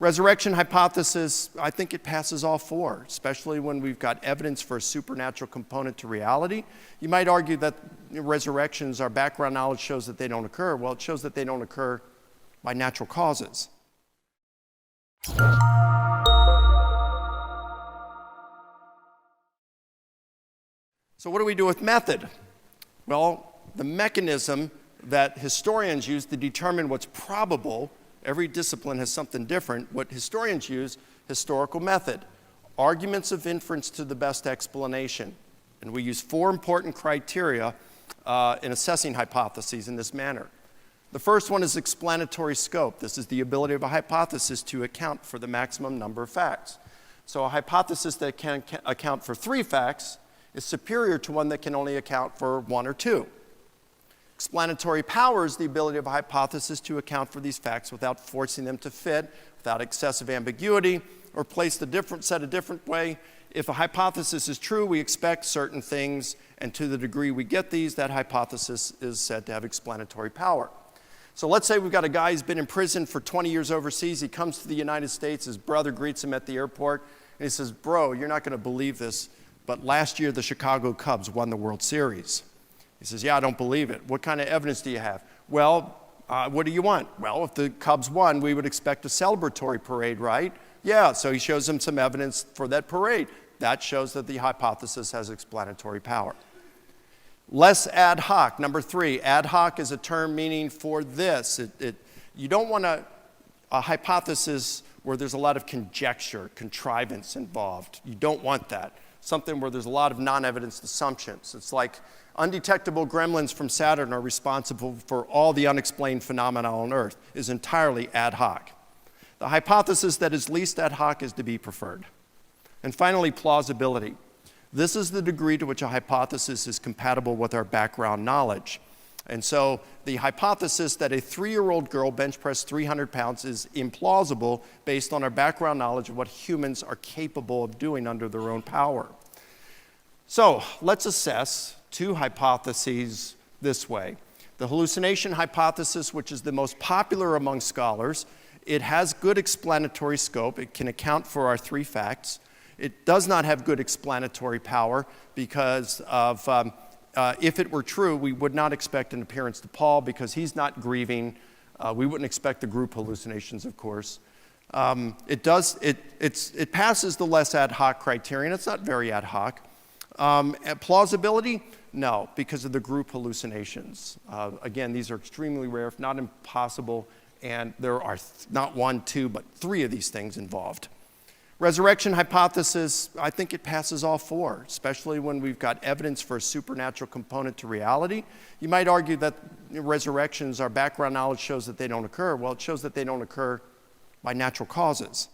Resurrection hypothesis, I think it passes all four, especially when we've got evidence for a supernatural component to reality. You might argue that resurrections, our background knowledge shows that they don't occur. Well, it shows that they don't occur by natural causes. So what do we do with method? Well, the mechanism that historians use to determine what's probable, every discipline has something different. What historians use, historical method, arguments of inference to the best explanation. And we use four important criteria in assessing hypotheses in this manner. The first one is explanatory scope. This is the ability of a hypothesis to account for the maximum number of facts. So a hypothesis that can account for 3 facts is superior to one that can only account for 1 or 2. Explanatory power is the ability of a hypothesis to account for these facts without forcing them to fit, without excessive ambiguity, or placed a different way. If a hypothesis is true, we expect certain things, and to the degree we get these, that hypothesis is said to have explanatory power. So let's say we've got a guy who's been in prison for 20 years overseas. He comes to the United States. His brother greets him at the airport, and he says, "Bro, you're not going to believe this, but last year the Chicago Cubs won the World Series." He says, "Yeah, I don't believe it. What kind of evidence do you have?" "Well, what do you want?" "Well, if the Cubs won, we would expect a celebratory parade, right?" "Yeah." So he shows him some evidence for that parade. That shows that the hypothesis has explanatory power. Less ad hoc. Number 3, ad hoc is a term meaning for this. You don't want a hypothesis where there's a lot of conjecture, contrivance involved. You don't want that. Something where there's a lot of non-evidenced assumptions. It's like undetectable gremlins from Saturn are responsible for all the unexplained phenomena on Earth is entirely ad hoc. The hypothesis that is least ad hoc is to be preferred. And finally, plausibility. This is the degree to which a hypothesis is compatible with our background knowledge. And so the hypothesis that a 3-year-old girl bench pressed 300 pounds is implausible based on our background knowledge of what humans are capable of doing under their own power. So let's assess 2 hypotheses this way. The hallucination hypothesis, which is the most popular among scholars, it has good explanatory scope. It can account for our 3 facts. It does not have good explanatory power because of, if it were true, we would not expect an appearance to Paul because he's not grieving. We wouldn't expect the group hallucinations, of course. It passes the less ad hoc criterion. It's not very ad hoc. Plausibility? No, because of the group hallucinations. Again, these are extremely rare, if not impossible, and there are not 1, 2, but 3 of these things involved. Resurrection hypothesis, I think it passes all 4, especially when we've got evidence for a supernatural component to reality. You might argue that resurrections, our background knowledge shows that they don't occur. Well, it shows that they don't occur by natural causes.